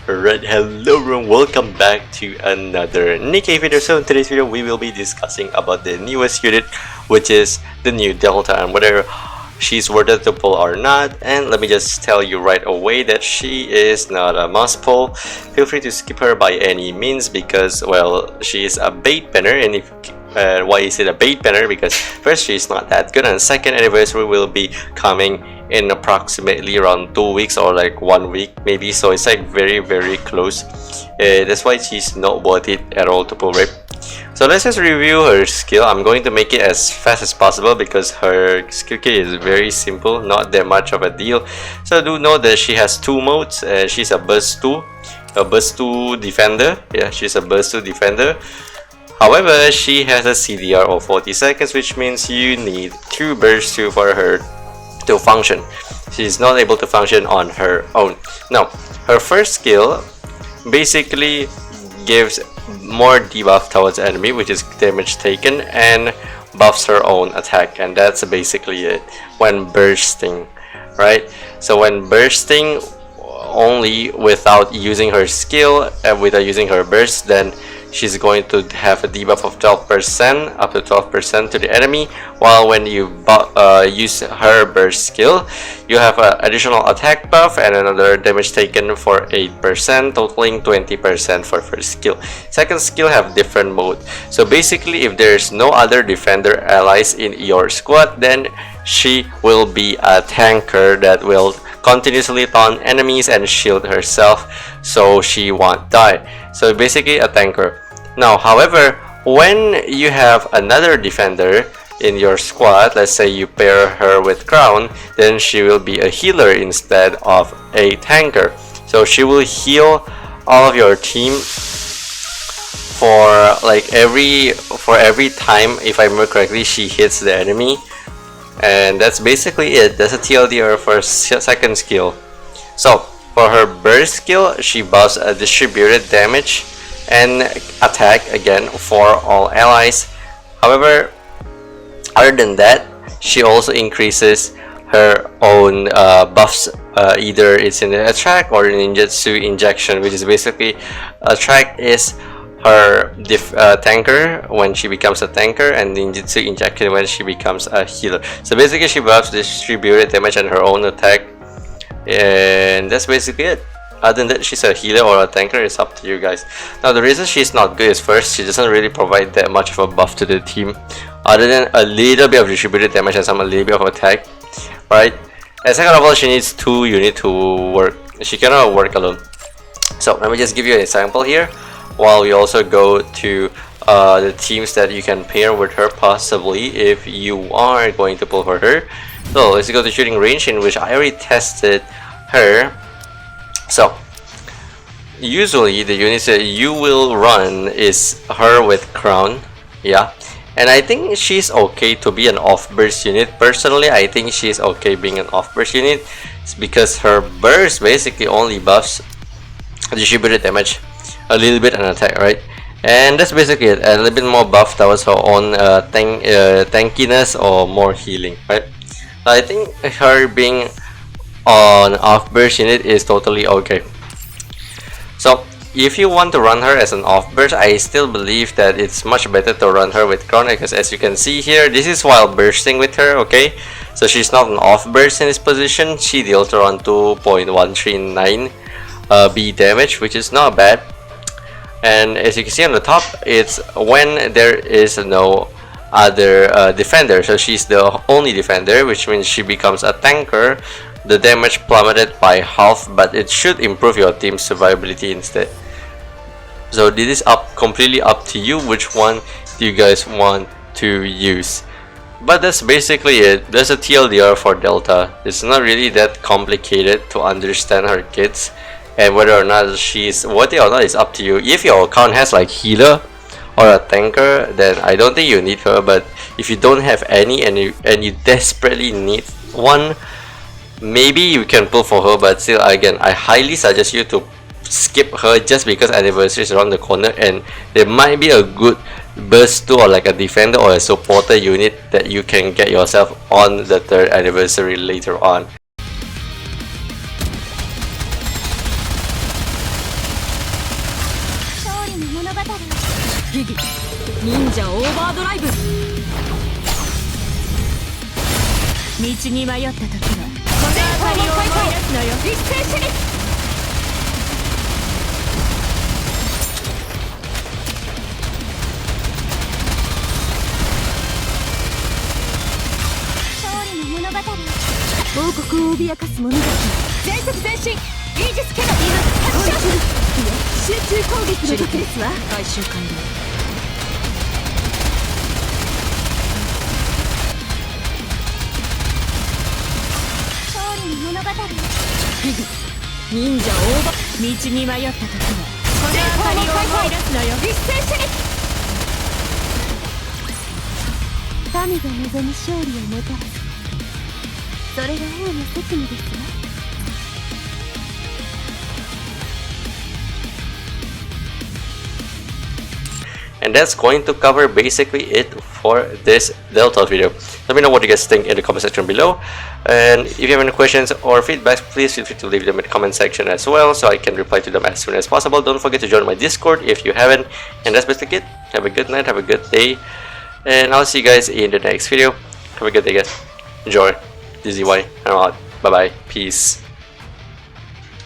Alright, hello everyone, welcome back to another NIKKE video. So in today's video we will be discussing about the newest unit, which is the new Delta, and whether she's worth it to pull or not. And let me just tell you right away that she is not a must pull. Feel free to skip her by any means because, well, she is a bait banner. And if why is it a bait banner? Because first, she's not that good, and second, anniversary will be coming in approximately around 2 weeks or like 1 week maybe, so it's like very close. That's why she's not worth it at all to pull, right? So let's just review her skill. I'm going to make it as fast as possible because her skill kit is very simple, not that much of a deal. So do know that she has two modes. She's a burst 2, defender. Yeah, she's a burst 2 defender. However, she has a CDR of 40 seconds, which means you need 2 burst 2 for her to function. She's not able to function on her own. Now, her first skill basically gives more debuff towards enemy, which is damage taken, and buffs her own attack, and that's basically it when bursting, right? So when bursting only without using her skill and without using her burst, then she's going to have a debuff of 12%, up to 12% to the enemy, while when you use her burst skill, you have an additional attack buff and another damage taken for 8%, totaling 20% for first skill. Second skill have different mode. So basically, if there's no other defender allies in your squad, then she will be a tanker that will continuously taunt enemies and shield herself, so she won't die. So basically a tanker. Now, however, when you have another defender in your squad, let's say you pair her with Crown, then she will be a healer instead of a tanker. So she will heal all of your team for like every time, if I remember correctly, she hits the enemy. And that's basically it. That's a TLDR for second skill. So for her burst skill, she buffs a distributed damage and attack again for all allies. However, other than that, she also increases her own buffs. Either it's in the attract or in ninjutsu injection, which is basically attract is her tanker when she becomes a tanker, and ninjutsu injection when she becomes a healer. So basically she buffs distributed damage and her own attack, and that's basically it. Other than that, she's a healer or a tanker, it's up to you guys. Now the reason she's not good is, first, she doesn't really provide that much of a buff to the team other than a little bit of distributed damage and a little bit of attack, right? And second of all, she needs 2 units to work. She cannot work alone. So let me just give you an example here, while we also go to the teams that you can pair with her possibly if you are going to pull for her. So let's go to shooting range, in which I already tested her. So usually the units that you will run is her with Crown, yeah, and I think she's okay to be an off burst unit. Personally, I think she's okay being an off burst unit. It's because her burst basically only buffs distributed damage, a little bit, and attack, right? And that's basically it. A little bit more buff towards her own tankiness or more healing, right? So I think her being on off burst unit is totally okay. So if you want to run her as an off burst, I still believe that it's much better to run her with Crown, because as you can see here, this is while bursting with her, okay? So she's not an off burst in this position. She deals around 2.139 B damage, which is not bad. And as you can see on the top, it's when there is no other defender, so she's the only defender, which means she becomes a tanker. The damage plummeted by half, but it should improve your team's survivability instead. So this is completely up to you which one do you guys want to use. But that's basically it. There's a TLDR for Delta. It's not really that complicated to understand her kits, and whether or not she's worth it or not is up to you. If your account has like healer or a tanker, then I don't think you need her. But if you don't have any and you desperately need one, maybe you can pull for her. But still, again, I highly suggest you to skip her just because anniversary is around the corner, and there might be a good burst 2 or like a defender or a supporter unit that you can get yourself on the 3rd anniversary later on. 義忍者オーバードライブ。道に迷った時はこの明かりを思い出すのよ。一斉射撃。勝利の物語。王国を脅かす者たち。全速前進。イージスキャノン発射。集中攻撃の時ですわ。回収完了。勝利の物語。忍者オーバー。道に迷った時はこの明かりを思い出すのよ。一斉射撃。神が望む勝利をもたらす。それが王の責務ですわ。And that's going to cover basically it for this Delta video. Let me know what you guys think in the comment section below. And if you have any questions or feedback, please feel free to leave them in the comment section as well, so I can reply to them as soon as possible. Don't forget to join my Discord if you haven't. And that's basically it. Have a good night, have a good day, and I'll see you guys in the next video. Have a good day, guys. Enjoy. This is DY. I'm out. Bye bye. Peace.